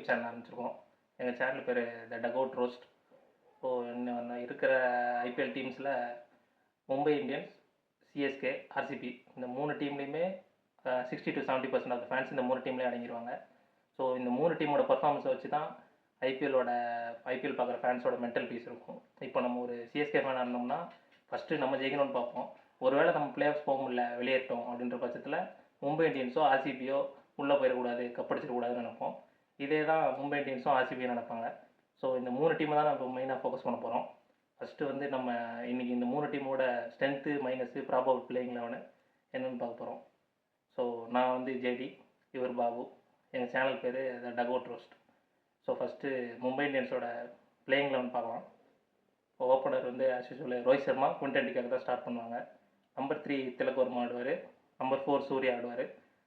YouTube channel ஆரம்பிச்சிருக்கோம். எங்கள் channel பேர் த டக்அவுட் ரோஸ்ட். ஸோ இன்னும் இருக்கிற ஐபிஎல் டீம்ஸில் மும்பை இந்தியன்ஸ், சிஎஸ்கே, ஆர்சிபி இந்த 3 டீம்லேயுமே 60 to 70% ஆஃப் த ஃபேன்ஸ் இந்த 3 டீம்லேயே அடங்கிடுவாங்க. ஸோ இந்த 3 டீமோட பர்ஃபார்மன்ஸை வச்சு தான் ஐபிஎல் பார்க்குற ஃபேன்ஸோட மென்டல் பீஸ் இருக்கும். இப்போ நம்ம ஒரு சிஎஸ்கே ஃபேன் ஆனோம்னா ஃபஸ்ட்டு நம்ம ஜெயிக்கணும்னு பார்ப்போம். ஒருவேளை நம்ம பிளே ஆஃப்ஸ் போக முடியல, வெளியேற்றோம் அப்படின்ற பட்சத்தில் மும்பை இந்தியன்ஸோ ஆர்சிபியோ உள்ளே போயிடக்கூடாது, கப்படிச்சிடக்கூடாதுன்னு நினைப்போம். இதே தான் மும்பை இந்தியன்ஸும் ஆர்சிபியும் நினைப்பாங்க. ஸோ இந்த 3 டீமை தான் நம்ம மெயினாக ஃபோக்கஸ் பண்ண போகிறோம். ஃபஸ்ட்டு வந்து நம்ம இன்றைக்கி இந்த 3 டீமோட strength minus probable playing eleven என்னென்னு பார்க்க போகிறோம். ஸோ நான் வந்து ஜேடி, இவர் பாபு, எங்கள் சேனல் பேர் த duck out roast. So first Mumbai இந்தியன்ஸோட playing eleven பார்க்கலாம். ஓப்பனர் வந்து as usual Rohit Sharma, Quinton de Kock தான் ஸ்டார்ட் பண்ணுவாங்க. நம்பர் 3 திலக் வர்மா ஆடுவார். நம்பர் 4 சூர்யா ஆடுவார்.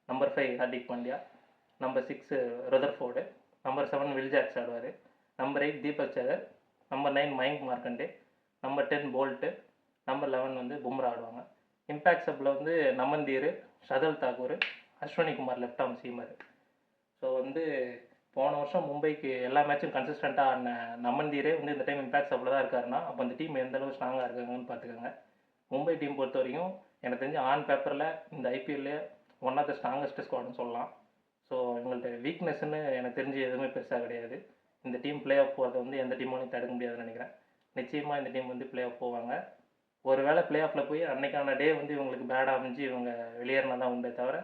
Number 5 Hardik Pandya. Number 6 Rutherford. Number 7 will Jacks ஆடுவார். நம்பர் 8 தீபக் சகர். Number 9 Mayank Markande. Number 10 bolt. Number 11 வந்து பும்ரா ஆடுவாங்க. இம்பேக்ட் சப்பில் வந்து நமந்தீர், Shardul Thakur, Ashwini Kumar left arm seamer. So வந்து போன வருஷம் மும்பைக்கு எல்லா மேட்சும் கன்சிஸ்டண்ட்டாக ஆன நமந்தீரே வந்து இந்த டைம் இம்பேக்ட் சப்பில் தான் இருக்காருன்னா அப்போ அந்த டீம் எந்தளவு ஸ்ட்ராங்காக இருக்காங்கன்னு பார்த்துக்கோங்க. மும்பை டீம் பொறுத்த வரைக்கும் எனக்கு தெரிஞ்சு ஆன் பேப்பரில் இந்த ஐபிஎல்லே ஒன் ஆஃப் த ஸ்ட்ராங்கஸ்ட் ஸ்குவாட்னு சொல்லலாம். ஸோ இவங்கள்ட்ட வீக்னஸ்ன்னு எனக்கு தெரிஞ்சு எதுவுமே பெருசாக கிடையாது. இந்த டீம் பிளே ஆஃப் போகிறத வந்து எந்த டீமாலையும் தடுக்க முடியாதுன்னு நினைக்கிறேன். நிச்சயமாக இந்த டீம் வந்து பிளே ஆஃப் போவாங்க. ஒரு வேளை பிளே ஆஃபில் போய் அன்னைக்கான டே வந்து இவங்களுக்கு பேடாக அமைஞ்சு இவங்க வெளியேறினா தான் உண்டே தவிர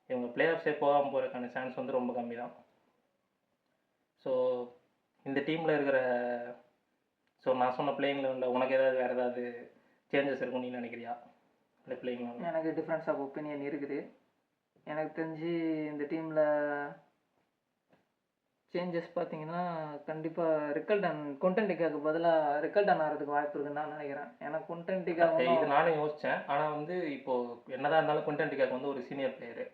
இவங்க பிளே ஆஃப்ஸே போகாமல் போகிறதுக்கான சான்ஸ் வந்து ரொம்ப கம்மி தான். ஸோ இந்த டீமில் இருக்கிற நான் சொன்ன பிளேயிங் லெவலில் உனக்கு வேறு ஏதாவது சேஞ்சஸ் இருக்கும்னு நீ நினைக்கிறியா? இந்த பிளேயிங் லெவலில் எனக்கு டிஃப்ரென்ஸ் ஆஃப் ஒப்பீனியன் இருக்குது. எனக்கு தெரிஞ்சு இந்த டீமில் சேஞ்சஸ் பார்த்தீங்கன்னா கண்டிப்பாக ரிக்கல்டன், குவிண்டன் டிகாக்கு பதிலாக ரிக்கல்டன் ஆகிறதுக்கு வாய்ப்பு இருக்குன்னு நான் நினைக்கிறேன். ஏன்னா குவிண்டன் டிகாக் இது நானும் யோசித்தேன். ஆனால் வந்து இப்போது என்னதான் இருந்தாலும் குவிண்டன் டிகாக் வந்து ஒரு சீனியர் பிளேயரு.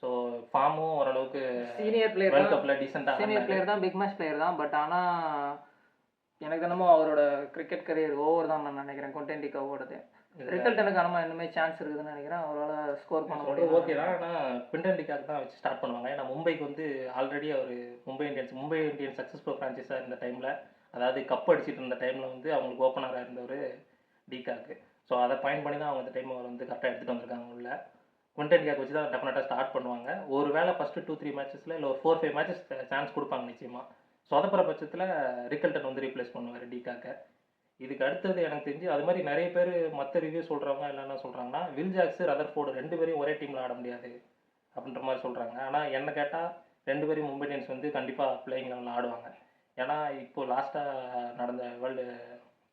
ஸோ ஃபார்மும் ஓரளவுக்கு சீனியர் பிளேயர், வேர்ல்ட் கப்பில் டீசெண்டாக சீனியர் பிளேயர் தான், பிக் மேட்ச் பிளேயர் தான். பட் ஆனால் எனக்கு என்னமோ அவரோட கிரிக்கெட் கரியர் ஓவர் தான் நான் நினைக்கிறேன் குவிண்டன் டிகாக்கோடது. ரிக்கல்டனுக்கு ஆனால் இன்னுமே சான்ஸ் இருக்குதுன்னு நினைக்கிறேன். அவரால் ஸ்கோர் பண்ண முடியும். ஓகே தான். ஆனால் குவிண்டன் டிகாக் தான் வச்சு ஸ்டார்ட் பண்ணுவாங்க. ஏன்னா மும்பைக்கு வந்து ஆல்ரெடி அவர் மும்பை இந்தியன்ஸ் சக்ஸஸ்ஃபுல் ஃப்ரான்ச்சைஸாக இருந்த டைமில், அதாவது கப் அடிச்சிட்டு இருந்த டைமில் வந்து அவங்களுக்கு ஓப்பனராக இருந்தவர் டிகாக்கு. ஸோ அதை பாயிண்ட் பண்ணி தான் அவங்க இந்த டைம் அவர் வந்து கரெக்டாக எடுத்துகிட்டு வந்திருக்காங்க உள்ள. குவிண்டன் டிகாக் வச்சு தான் டெஃபினட்டாக ஸ்டார்ட் பண்ணுவாங்க. ஒரு வேளை ஃபஸ்ட்டு 2-3 மேட்சஸில் இல்லை ஒரு 4-5 மேட்சஸ் சான்ஸ் கொடுப்பாங்க நிச்சயமாக. சொதப்புற பட்சத்தில் ரிக்கல்டன் வந்து ரீப்ளேஸ் பண்ணுவார் டிகாக்கை. இதுக்கு அடுத்தது எனக்கு தெரிஞ்சு அது மாதிரி நிறைய பேர் மற்ற ரிவ்யூ சொல்கிறவங்க எல்லாம் என்ன சொல்கிறாங்கன்னா, வில் ஜாக்ஸு, ரதர்ஃபோர்டு 2 பேரையும் ஒரே டீமில் ஆட முடியாது அப்படின்ற மாதிரி சொல்கிறாங்க. ஆனால் என்ன கேட்டால் 2 பேரையும் மும்பை இந்தியன்ஸ் வந்து கண்டிப்பாக பிளேயிங் லெவலில் ஆடுவாங்க. ஏன்னா இப்போது லாஸ்ட்டாக நடந்த வேர்ல்டு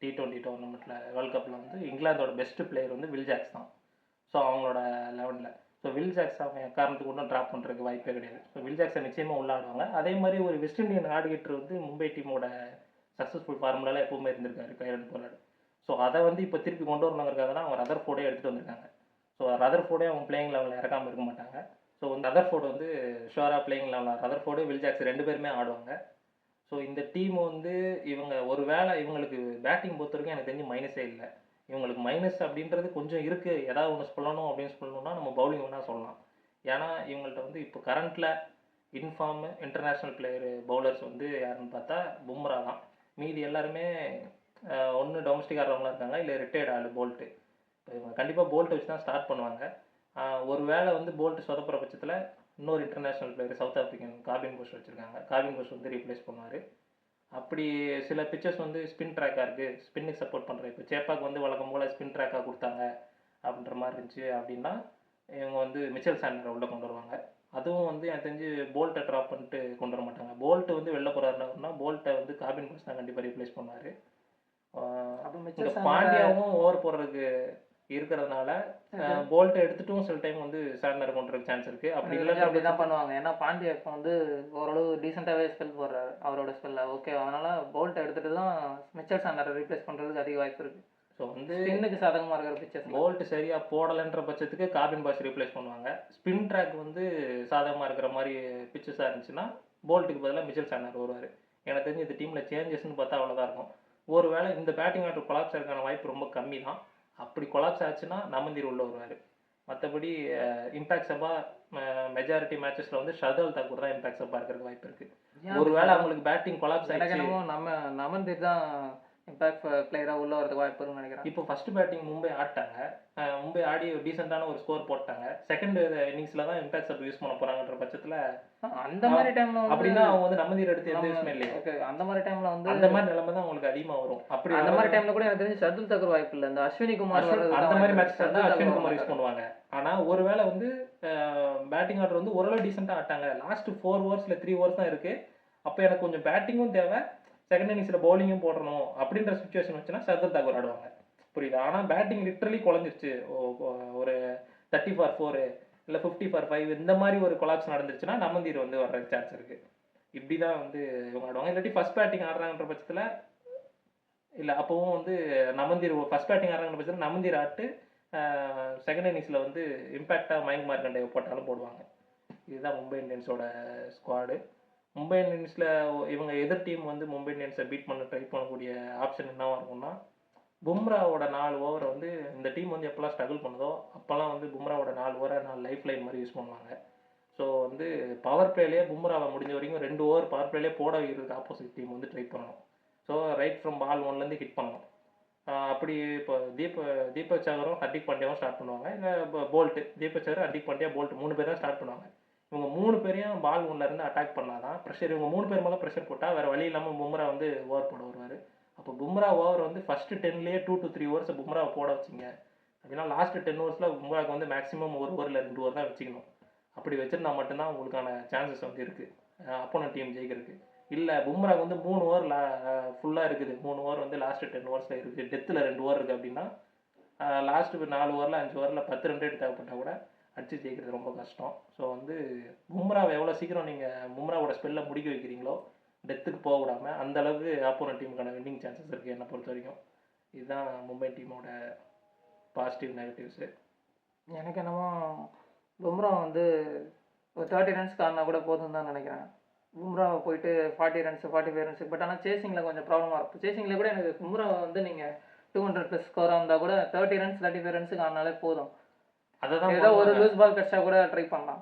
T20 டோர்னமெண்ட்டில் வேர்ல்டு கப்பில் வந்து இங்கிலாந்தோட பெஸ்ட் பிளேயர் வந்து வில் ஜாக்ஸ் தான். ஸோ அவங்களோட லெவனில் வில் ஜாக்ஸ் அவங்க காரணத்துக்கு ஒன்றும் ட்ராப் பண்ணுறதுக்கு வாய்ப்பே கிடையாது. ஸோ வில் ஜாக்ஸை நிச்சயமாக உள்ளாடுவாங்க. அதே மாதிரி ஒரு வெஸ்ட் இண்டியன் ஆடிகேட்டர் வந்து மும்பை டீமோட சக்ஸஸ்ஃபுல் ஃபார்முலாவில் எப்பவுமே இருந்திருக்காரு, கைரன் போலார்டு. ஸோ அதை வந்து இப்போ திருப்பி கொண்டு வரணுங்கிறதுக்காக தான் அவங்க ரதர்ஃபோர்டே எடுத்துகிட்டு வந்திருக்காங்க. ஸோ ரதர்ஃபோர்டே அவங்க பிளேயிங் லெவலில் இறக்காமல் இருக்க மாட்டாங்க. ஸோ வந்து ரதர்ஃபோர்டு வந்து ஷுவராக பிளேயிங் லெவலில் ரதர்ஃபோர்டு, வில் ஜாக்ஸ் 2 பேருமே ஆடுவாங்க. ஸோ இந்த டீம் வந்து இவங்க ஒரு வேளை இவங்களுக்கு பேட்டிங் பொறுத்த வரைக்கும் எனக்கு தெரிஞ்சு மைனஸே இல்லை. இவங்களுக்கு மைனஸ் அப்படின்றது கொஞ்சம் இருக்குது. ஏதாவது ஒன்று சொல்லணும் அப்படின்னு சொல்லணும்னா நம்ம பவுலிங் வேணால் சொல்லலாம். ஏன்னா இவங்கள்ட்ட வந்து இப்போ கரண்ட்டில் இன்ஃபார்மு இன்டர்நேஷ்னல் பிளேயரு பவுலர்ஸ் வந்து யாருன்னு பார்த்தா பும்ரா தான். மீதி எல்லாருமே ஒன்று டொமஸ்டிக் ஆடுறவங்களாம் இருக்காங்க, இல்லை ரிட்டையர்ட் ஆள் போல்ட்டு. இப்போ இவங்க கண்டிப்பாக போல்ட்டை வச்சு தான் ஸ்டார்ட் பண்ணுவாங்க. ஒரு வேளை வந்து போல்ட்டு சொதப்புற பட்சத்தில் இன்னொரு international player South African Corbin கோஷ் வச்சுருக்காங்க. காபின் கோஷ் வந்து ரீப்ளேஸ் பண்ணுவார். அப்படி சில பிச்சர்ஸ் வந்து ஸ்பின் ட்ராக்காக இருக்குது, ஸ்பின்னுக்கு சப்போர்ட் பண்ணுறேன். இப்போ சேப்பாக்கு வந்து வழக்கம் போல் ஸ்பின் ட்ராக்காக கொடுத்தாங்க அப்படின்ற மாதிரி இருந்துச்சு அப்படின்னா இவங்க வந்து மிச்சல் சாண்டரை உள்ளே கொண்டு வருவாங்க. அதுவும் வந்து எனக்கு தெரிஞ்சு போல்ட்டை ட்ராப் பண்ணிட்டு கொண்டு வர மாட்டாங்க. போல்ட்டு வந்து வெளில போகிறாருன்னா போல்ட்டை வந்து காபின் கோஷ் தான் கண்டிப்பாக ரீப்ளேஸ் பண்ணுவார். இந்த பாண்டியாவும் ஓவர் போடுறதுக்கு இருக்கிறதுனால போல்ட்டை எடுத்துட்டும் சில டைம் வந்து சாண்டரை கொண்டு வரதுக்கு சான்ஸ் இருக்குது. அப்படி இல்லை அப்படி தான் பண்ணுவாங்க. ஏன்னா பாண்டியா இப்போ வந்து ஓரளவு டீசெண்டாகவே ஸ்பெல் போடுறாரு அவரோட ஸ்பெல்ல. ஓகே, அதனால் போல்ட்டை எடுத்துகிட்டு தான் மிச்சல் சாண்டரை ரீப்ளேஸ் பண்ணுறதுக்கு அதிக வாய்ப்பு இருக்குது. ஸோ வந்து ஸ்பின்னுக்கு சாதகமாக இருக்கிற பிச்சர்ஸ் போல்ட் சரியாக போடலைன்ற பட்சத்துக்கு காபின் பாஷ் ரீப்ளேஸ் பண்ணுவாங்க. ஸ்பின் ட்ராக் வந்து சாதகமாக இருக்கிற மாதிரி பிச்சர்ஸாக இருந்துச்சுன்னா போல்ட்டுக்கு பதிலாக மிச்சல் சாண்டர் வருவார். எனக்கு தெரிஞ்சு இந்த டீமில் சேஞ்சஸ்ன்னு பார்த்தா அவ்வளோதான் இருக்கும். ஒரு வேளை இந்த பேட்டிங் ஆர்டர் கொலாப்ஸ் ஆகிறதுக்கான வாய்ப்பு ரொம்ப கம்மி தான். அப்படி கொலாப்ஸ் ஆச்சுன்னா நமந்தீர் உள்ள வருவார். மற்றபடி இம்பேக்ட் சபா மெஜாரிட்டி மேட்சஸில் வந்து ஷர்துல் தாக்கூர் தான் இம்பாக்ட் சப்பாக இருக்கிறதுக்கு வாய்ப்பு இருக்குது. ஏன் ஒருவேளை அவங்களுக்கு பேட்டிங் கொலாப்ஸ் எனக்கு ஆயிடுச்சு. என்னமோ நமன்தீர் தான் இம்பாக்ட் பிளேயராக உள்ள வரதுக்கு வாய்ப்பு இருக்குன்னு நினைக்கிறேன். இப்போ ஃபர்ஸ்ட் பேட்டிங் மும்பை ஆடிட்டாங்க. மும்பை ஆடி டீசெண்டான ஒரு ஸ்கோர் போட்டாங்க. செகண்ட் இன்னிங்ஸ்ல தான் இம்பாக்ட் சப் யூஸ் பண்ண போறாங்கன்ற பட்சத்தில் அந்த மாதிரி டைம்ல அப்படின்னா அவங்க வந்து நமந்தீர் எடுத்து எந்த யூஸ்மே இல்லையா? ஓகே, அந்த மாதிரி டைம்ல வந்து அந்த மாதிரி நிலைமை தான் அவங்களுக்கு அதிகமாக வரும். அப்படி அந்த மாதிரி டைம்ல கூட எனக்கு தெரிஞ்சு ஷர்துல் தாக்கூர் வாய்ப்பு இல்லை. இந்த அஸ்வினி குமார் அந்த மாதிரி மேட்ச் தான் அஸ்வின் குமார் யூஸ் பண்ணுவாங்க. ஆனா ஒருவேளை வந்து பேட்டிங் ஆர்டர் வந்து ஓரளவு டீசெண்டாக ஆட்டாங்க. லாஸ்ட் 4 ஓவர்ஸ்ல 3 ஓவர்ஸ் தான் இருக்கு. அப்போ எனக்கு கொஞ்சம் பேட்டிங்கும் தேவை, செகண்ட் இன்னிங்ஸில் பவுலிங்கும் போடணும் அப்படின்ற சுச்சுவேஷன் வச்சுன்னா ஷர்துல் தாக்கூர் ஆடுவாங்க. புரியுதா? ஆனால் பேட்டிங் லிட்டரலி குறைஞ்சிருச்சு. ஒரு 30 for 4 இல்லை 50 for 5 இந்த மாதிரி ஒரு கொலாப்ஸ் நடந்துருச்சுன்னா நமந்தீர் வந்து வர்ற சான்ஸ் இருக்கு. இப்படி தான் வந்து இவங்க ஆடுவாங்க. இல்லாட்டி ஃபர்ஸ்ட் பேட்டிங் ஆடுறாங்கன்ற பட்சத்தில் இல்லை, அப்போவும் வந்து நமந்தீர் ஃபர்ஸ்ட் பேட்டிங் ஆடுறாங்கன்ற பட்சத்தில் நமந்தீர் ஆட்டு செகண்ட் இன்னிங்ஸில் வந்து இம்பாக்டாக மயங்க் மார்க்கண்டே போட்டாலும் போடுவாங்க. இதுதான் மும்பை இந்தியன்ஸோட ஸ்குவாடு. மும்பை இந்தியன்ஸில் இவங்க எதிர் டீம் வந்து மும்பை இந்தியன்ஸை பீட் பண்ண ட்ரை பண்ணக்கூடிய ஆப்ஷன் என்னவா இருக்கும்னா, பும்ராவோட 4 ஓவரை வந்து இந்த டீம் வந்து எப்போல்லாம் ஸ்ட்ரகிள் பண்ணுதோ அப்போல்லாம் வந்து பும்ராவோட 4 ஓவரை 4 லைஃப் லைன் மாதிரி யூஸ் பண்ணுவாங்க. ஸோ வந்து பவர் பிளேலேயே பும்ராவை முடிஞ்ச வரைக்கும் 2 ஓவர் பவர் பிளேலேயே போட வைக்கிறதுக்கு ஆப்போசிட் டீம் வந்து ட்ரை பண்ணணும். ஸோ ரைட் ஃப்ரம் பால் 1லேருந்து ஹிட் பண்ணணும். அப்படி இப்போ தீபக் சகரும் ஹர்திக் பாண்டியாவும் ஸ்டார்ட் பண்ணுவாங்க. இல்லை போல்ட்டு, தீபக் சகர், ஹர்திக் பாண்டியா, போல்ட் 3 பேர் தான் ஸ்டார்ட் பண்ணுவாங்க. இவங்க 3 பேரையும் பால் 1லேருந்து அட்டாக் பண்ணாதான் ப்ரெஷர். இவங்க 3 பேர் மேலே ப்ரெஷர் போட்டால் வேறு வழி இல்லாமல் பும்ரா வந்து ஓவர் போட வருவார். அப்போ பும்ரா ஓவர் வந்து ஃபர்ஸ்ட் 10லேயே 2 to 3 ஓவர்ஸ் பும்ராவை போட வச்சிங்க அப்படின்னா லாஸ்ட் 10 ஓவர்ஸில் பும்ராவுக்கு வந்து மேக்ஸிமம் 1 ஓவர் இல்லை 2 ஓவர் தான் வச்சுக்கணும். அப்படி வச்சுருந்தா மட்டும்தான் உங்களுக்கான சான்சஸ் வந்து இருக்குது அப்போன டீம் ஜெயிக்கிறதுக்கு. இல்லை பும்ராவுக்கு வந்து 3 ஓவர் ஃபுல்லாக இருக்குது, 3 ஓவர் வந்து லாஸ்ட் 10 ஓவர்ஸில் இருக்குது, டெத்தில் 2 ஓவர் இருக்குது அப்படின்னா லாஸ்ட்டு 4 ஓவரில் 5 ஓவரில் 10 ரன் ரேட் தேவைப்பட்டால் கூட அடிச்சு ஜெயிக்கிறது ரொம்ப கஷ்டம். ஸோ வந்து பும்ராவை எவ்வளோ சீக்கிரம் நீங்கள் பும்ராவோட ஸ்பெல்லை முடிக்க வைக்கிறீங்களோ டெத்துக்கு போக விடாமல் அந்த அளவுக்கு ஆப்போனன்ட் டீமுக்கான வின்னிங் சான்சஸ் இருக்குது என்னை பொறுத்த வரைக்கும். இதுதான் மும்பை டீமோட பாசிட்டிவ் நெகட்டிவ்ஸு. எனக்கு என்னமோ பும்ரா வந்து ஒரு 30 ரன்ஸ்க்கு ஆடினா கூட போதும் தான் நினைக்கிறேன். பும்ராவை போயிட்டு 40 ரன்ஸ் 45 ரன்ஸுக்கு, பட் ஆனால் சேசிங்கில் கொஞ்சம் ப்ராப்ளமாக இருக்கும். சேசிங்கில் கூட எனக்கு பும்ராவை வந்து நீங்கள் 200+ ஸ்கோராக இருந்தால் கூட 30 ரன்ஸ் 35 ரன்ஸுக்கு ஆடினாலே போதும். அதுதான் ஏதோ ஒரு லூஸ் பால் கிடச்சா கூட ட்ரை பண்ணலாம்.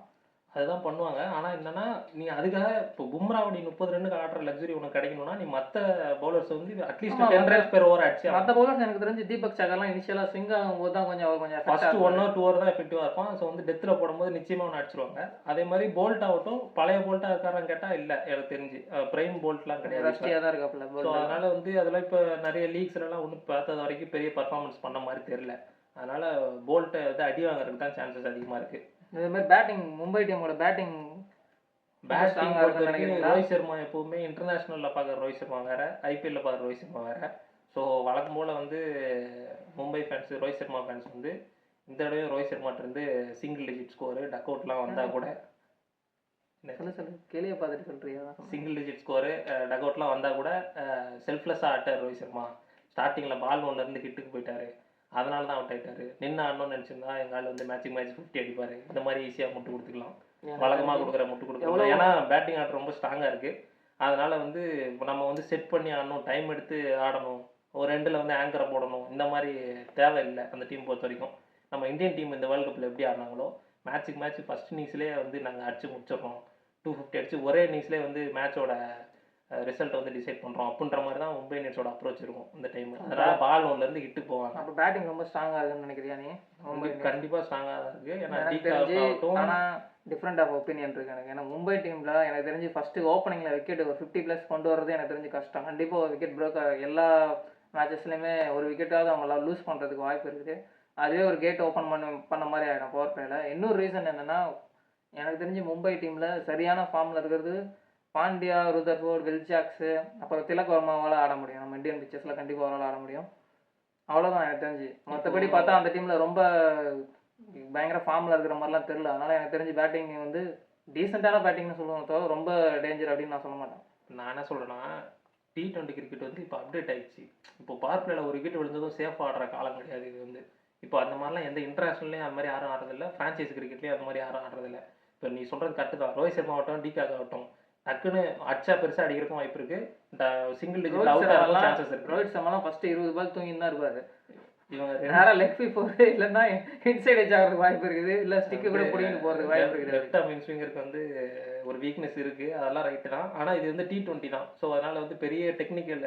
அதுதான் பண்ணுவாங்க. ஆனால் என்னன்னா நீ அதுக்காக இப்போ பும்ராவை நீ 30 ரன்னுக்கு ஆடுற லக்ஸரி உனக்கு கிடைக்கணும்னா நீ மற்ற பவுலர்ஸ் வந்து அட்லீஸ்ட் 10 ரன்ஸ் பெர் ஓவர் அடிச்சு. மற்ற பவுலர்ஸ் எனக்கு தெரிஞ்சு தீபக் சகர்லாம் இனிஷியலாக ஸ்விங் ஆகும்போது தான் கொஞ்சம் ஃபர்ஸ்ட் 1 or 2 ஓவர் தான் எஃபெக்டிவாக இருப்பான். ஸோ வந்து டெத்தில் போடும்போது நிச்சயமாக ஒன்று அடிச்சிருவாங்க. அதே மாதிரி போல்ட் ஆகட்டும், பழைய போல்ட்டாக இருக்காரான்னு கேட்டால் இல்லை, எனக்கு தெரிஞ்சு பிரைம் போல்ட்லாம் கிடையாது, ரஷ்டியாக தான் இருக்காப்புல. ஸோ அதனால வந்து அதெல்லாம் இப்போ நிறைய லீக்ஸ்லாம் ஒன்றும் பார்த்தது வரைக்கும் பெரிய பர்ஃபார்மன்ஸ் பண்ண மாதிரி தெரியல. அதனால போல்ட்டை வந்து அடி வாங்குறதுக்கு தான் சான்சஸ் அதிகமாக இருக்குது. இதே மாதிரி பேட்டிங், மும்பை டீமோட பேட்டிங் ரோஹித் சர்மா எப்பவுமே இன்டர்நேஷனலில் பார்க்குற ரோஹித் சர்மா வேற, ஐபிஎல்ல பார்க்குற ரோஹித் சர்மா வேற. ஸோ வழக்கம் போல் வந்து மும்பை ஃபேன்ஸ் ரோஹித் சர்மா ஃபேன்ஸ் வந்து இந்த தடவை ரோஹித் சர்மாட்டிருந்து சிங்கிள் டிஜிட் ஸ்கோரு டக் அவுட்லாம் வந்தால் கூட கேளியை பார்த்துட்டு சொல்றியா, சிங்கிள் டிஜிட் ஸ்கோரு டக் அவுட்லாம் வந்தால் கூட செல்ஃப்லெஸ்ஸாக ஆட்டார் ரோஹித் சர்மா. ஸ்டார்டிங்கில் பால் 1லேருந்து ஹிட்டுக்கு போயிட்டாரு, அதனால தான் அவுட் ஆயிட்டாரு. நின்று ஆடணும்னு நினச்சிருந்தா எங்கள் ஆள் வந்து மேட்ச் 50 அடிப்பார். இந்த மாதிரி ஈஸியாக முட்டு கொடுத்துக்கலாம், வழக்கமாக கொடுக்குற முட்டு கொடுக்கலாம். ஏன்னா பேட்டிங் ஆர்டர் ரொம்ப ஸ்ட்ராங்காக இருக்குது. அதனால வந்து நம்ம வந்து செட் பண்ணி ஆடணும், டைம் எடுத்து ஆடணும், ஒரு ரெண்டில் வந்து ஆங்கரை போடணும், இந்த மாதிரி தேவையில்லை அந்த டீம் பொறுத்த வரைக்கும். நம்ம இந்தியன் டீம் இந்த வேர்ல்டு கப்பில் எப்படி ஆடினாங்களோ மேட்ச்சுக்கு மேட்ச் ஃபர்ஸ்ட் இன்னிங்ஸ்லேயே வந்து நாங்கள் அடிச்சு முடிச்சிடறோம், 250 அடிச்சு ஒரே இன்னிங்ஸ்லேயே வந்து மேட்சோட ரிசல்ட் வந்து டிசைட் பண்ணுறோம் அப்படின்ற மாதிரி தான் மும்பை இந்தியன்ஸோட அப்ரோச் இருக்கும் இந்த டைம். அதனால பால் 1லேருந்து ஹிட்டு போவாங்க. அப்போ பேட்டிங் ரொம்ப ஸ்ட்ராங்காக இருக்குன்னு நினைக்கிறியா நீ? மும்பை கண்டிப்பாக ஸ்ட்ராங்காக தான் இருக்குது. ஏன்னா ஆனால் டிஃப்ரெண்ட் ஆஃப் ஒப்பீனியன் இருக்கு எனக்கு. ஏன்னா மும்பை டீமில் எனக்கு தெரிஞ்சு ஃபஸ்ட்டு ஓப்பனிங்கில் விக்கெட் ஒரு 50+ கொண்டு வரது எனக்கு தெரிஞ்சு கஷ்டம். கண்டிப்பாக ஒரு விக்கெட் பிரேக் எல்லா மேட்சஸ்லையுமே ஒரு விக்கெட்டாவது அவங்களால லூஸ் பண்ணுறதுக்கு வாய்ப்பு இருக்குது. அதுவே ஒரு கேட் ஓப்பன் பண்ண மாதிரி ஆகிடும் பவர் பிளேயில். இன்னொரு ரீசன் என்னென்னா, எனக்கு தெரிஞ்சு மும்பை டீமில் சரியான ஃபார்மில் இருக்கிறது பாண்டியா, ருதர்ஃபோர்ட், வில்ஜாக்ஸு, அப்புறம் திலக் வர்மாவால் ஆட முடியும். நம்ம இந்தியன் பிச்சர்ஸில் கண்டிப்பாக அவரால் ஆட முடியும். அவ்வளோதான் எனக்கு தெரிஞ்சு. மற்றபடி பார்த்தா அந்த டீமில் ரொம்ப பயங்கர ஃபார்மில் இருக்கிற மாதிரிலாம் தெரியல. அதனால் எனக்கு தெரிஞ்சு பேட்டிங் வந்து டீசெண்டான பேட்டிங்னு சொல்லுவாங்க தவிர ரொம்ப டேஞ்சர் அப்படின்னு நான் சொல்ல மாட்டேன். நான் என்ன சொல்கிறேன்னா, T20 கிரிக்கெட் வந்து இப்போ அப்டேட் ஆகிடுச்சு. இப்போ பவர் பிளேயில் ஒரு விக்கெட் விழுந்ததும் சேஃபாக ஆடுற காலம் கிடையாது இது வந்து. இப்போ அந்த மாதிரிலாம் எந்த இன்டர்நேஷனல்லையும் அந்த மாதிரி யாரும் ஆடுறதில்லை, ஃப்ரான்ச்சைஸ் கிரிக்கெட்லேயும் அந்த மாதிரி யாரும் ஆடுறதில்லை. இப்போ நீ சொல்கிறது கரெக்டு தான். ரோஹித் சர்மா ஆகட்டும், டிகாக் ஆகட்டும், டக்குன்னு அடிச்சா பெருசாக அடிக்கிறக்கும் வாய்ப்பு இருக்குது, சிங்கிள் டிஜிட் அவுட் ஆகிறதுக்கும் சான்சஸ் இருக்குது. ரோஹித் சர்மாலாம் ஃபஸ்ட்டு 20 பால் தூங்கின்னு தான் இருப்பார். இவங்க நேரா லெக் ஃபீ போகுது, இல்லைன்னா இன்சைட் எட்ஜ் ஆகிறதுக்கு வாய்ப்பு இருக்குது, இல்லை ஸ்டிக்கு கூட பிடிங்கிட்டு போகிறதுக்கு வாய்ப்பு இருக்குது. லெஃப்ட் ஆர்ம் ஸ்விங்கருக்கு வந்து ஒரு வீக்னஸ் இருக்கு, அதெல்லாம் ரைட்டு தான். ஆனால் இது வந்து T20 தான். ஸோ அதனால வந்து பெரிய டெக்னிக்கல்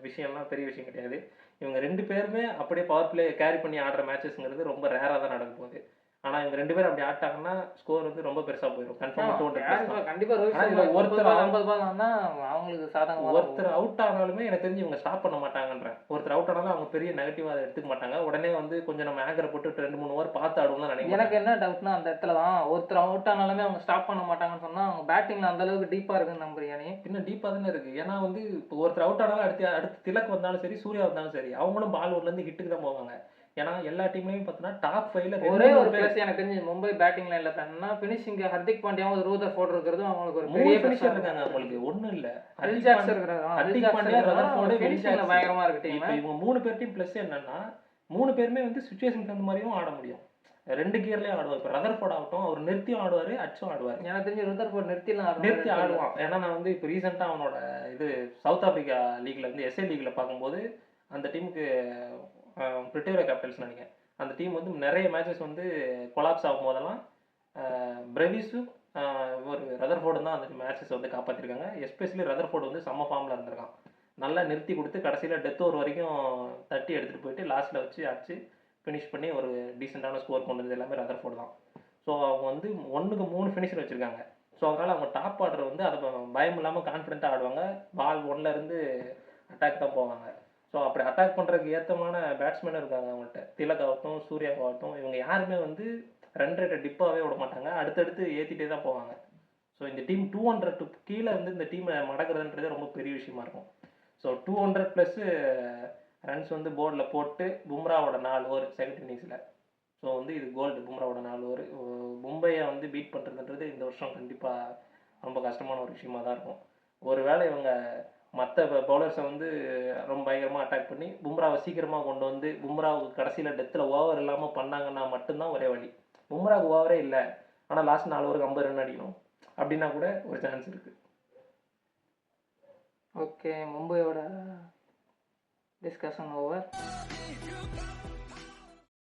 விஷயம்லாம் பெரிய விஷயம் கிடையாது. இவங்க 2 பேருமே அப்படியே பவர் பிளே கேரி பண்ணி ஆடுற மேட்சஸ்ங்கிறது ரொம்ப ரேராக தான் நடக்க போகுது. ஆனால் இவங்க 2 பேரும் அப்படி ஆட்டாங்கன்னா ஸ்கோர் வந்து ரொம்ப பெருசாக போயிடும். கன்ஃபார்மாக 200+ தான். கண்டிப்பா ரோஹித் ஆனா சர்மா இதுல 30 ஒருத்தர் பால் 50 பால் ஆனா அவங்களுக்கு சாதகமா ஒருத்தர் அவுட் ஆனாலுமே எனக்கு தெரிஞ்சு இவங்க ஸ்டாப் பண்ண மாட்டாங்கன்றேன். ஒருத்தர் அவுட் ஆனாலும் அவங்க பெரிய நெகட்டிவா அதை எடுத்துக்க மாட்டாங்க. உடனே வந்து கொஞ்சம் நம்ம ஆங்கரை போட்டு 2-3 ஓவர் பார்த்து ஆடுவோம்னு நினைக்க எனக்கு மாட்டாங்க. என்ன டவுட்னா அந்த இடத்துல தான் ஒருத்தர் அவுட் ஆனாலுமே அவங்க ஸ்டாப் பண்ண மாட்டாங்கன்னு சொன்னா அவங்க பேட்டிங்ல அந்த அளவுக்கு டீப்பா இருக்குன்னு நம்புறியா நீ? இன்னும் டீப்பா தானே இருக்கு. ஏன்னா வந்து இப்போ ஒருத்தர் அவுட் ஆனாலும் அடுத்து திலக் வந்தாலும் சரி, சூர்யா வந்தாலும் சரி, அவங்களும் பால் ஒன்ல இருந்து ஹிட்டுக்கு தான் போவாங்க. ஏன்னா எல்லா டீம்லயும் பார்த்தீங்கன்னா டாப் 5ல ஒரே ஒரு பிளஸ் எனக்கு தெரிஞ்சு மும்பை பேட்டிங் லைன்ல பண்ணா ஃபினிஷிங் ஹர்திக் பாண்டியாவும் ரூதர் ஃபோர்ட் இருக்கிறதும் அவங்களுக்கு ஒரு பெரிய ஃபினிஷர் இருக்காங்க. அவங்களுக்கு ஒண்ணும் இல்ல. ஹர்திக் ஜாக்ஸ் இருக்காரு. ஹர்திக் பாண்டியா, ரதர்ஃபோர்டு, ஃபினிஷிங்ல பயங்கரமா இருக்கு டீம். இப்போ இவங்க 3 பேர்ட்டையும் ப்ளஸ் என்னன்னா 3 பேருமே வந்து சிச்சுவேஷனுக்கு தகுந்த மாதிரியும் ஆட முடியும். 2 கியர்லயும் ஆடுவார். இப்போ ரதர்ஃபோர்ட் ஆகட்டும், அவர் நிறுத்தியும் ஆடுவாரு, அடிச்சும் ஆடுவாரு. எனக்கு தெரிஞ்சு ரூதர் ஃபோர்ட் நிறுத்திலாம் நிறுத்தி ஆடுவான். ஏன்னா நான் வந்து இப்போ ரீசெண்டா அவனோட இது சவுத் ஆப்பிரிக்கா லீக்ல வந்து எஸ்ஏ லீக்ல பார்க்கும்போது அந்த டீமுக்கு பிரிட்டோரியா கேபிட்டல்ஸ் நினைக்கிறேன். அந்த டீம் வந்து நிறைய மேட்சஸ் வந்து கொலாப்ஸ் ஆகும் போதெல்லாம் பிரவிஸும் ஒரு ரதர்ஃபோர்டு தான் அந்த மேட்சஸ் வந்து காப்பாற்றிருக்காங்க. எஸ்பெஷலி ரதர்ஃபோர்டு வந்து செம்ம ஃபார்மில் இருந்திருக்கான். நல்லா நிறுத்தி கொடுத்து கடைசியில் டெத் ஓவர் வரைக்கும் தட்டி எடுத்துகிட்டு போயிட்டு லாஸ்ட்டில் வச்சு அடிச்சு ஃபினிஷ் பண்ணி ஒரு டீசெண்டான ஸ்கோர் கொண்டு வந்தது எல்லாமே ரதர்ஃபோர்டு தான். ஸோ அவங்க வந்து 1க்கு 3 ஃபினிஷர் வச்சுருக்காங்க. ஸோ அதனால் அவங்க டாப் ஆர்டர் வந்து அதை பயம் இல்லாமல் கான்ஃபிடென்ட்டாக ஆடுவாங்க. பால் 1லேருந்து அட்டாக் தான் போவாங்க. ஸோ அப்படி அட்டாக் பண்ணுறதுக்கு ஏற்றமான பேட்ஸ்மேனும் இருக்காங்க அவங்கள்ட்ட. திலக் ஆகட்டும், சூர்யா ஆகட்டும், இவங்க யாருமே வந்து ரன் ரேட்டை டிப்பாகவே விட மாட்டாங்க. அடுத்தடுத்து ஏற்றிட்டே தான் போவாங்க. ஸோ இந்த டீம் 200 கீழே வந்து இந்த டீமை மடக்கிறதுன்றது ரொம்ப பெரிய விஷயமா இருக்கும். ஸோ 200+ ரன்ஸ் வந்து போர்டில் போட்டு பும்ராவோட 4 ஓவர் செகண்ட் இன்னிங்ஸில். ஸோ வந்து இது கோல்டு. பும்ராவோட 4 ஓவர். மும்பையை வந்து பீட் பண்ணுறதுன்றது இந்த வருஷம் கண்டிப்பாக ரொம்ப கஷ்டமான ஒரு விஷயமா தான் இருக்கும். ஒருவேளை இவங்க மற்ற பவுலர்ஸை வந்து ரொம்ப பயங்கரமாக அட்டாக் பண்ணி பும்ராவை சீக்கிரமாக கொண்டு வந்து பும்ராவுக்கு கடைசியில் டெத்தில் ஓவர் இல்லாமல் பண்ணாங்கன்னா மட்டும்தான் ஒரே வழி. பும்ராவுக்கு ஓவரே இல்லை, ஆனால் லாஸ்ட் 4 ஓவருக்கு 50 ரன் அடிக்கணும் அப்படின்னா கூட ஒரு சான்ஸ் இருக்குது. ஓகே, மும்பையோட டிஸ்கஷன் ஓவர்.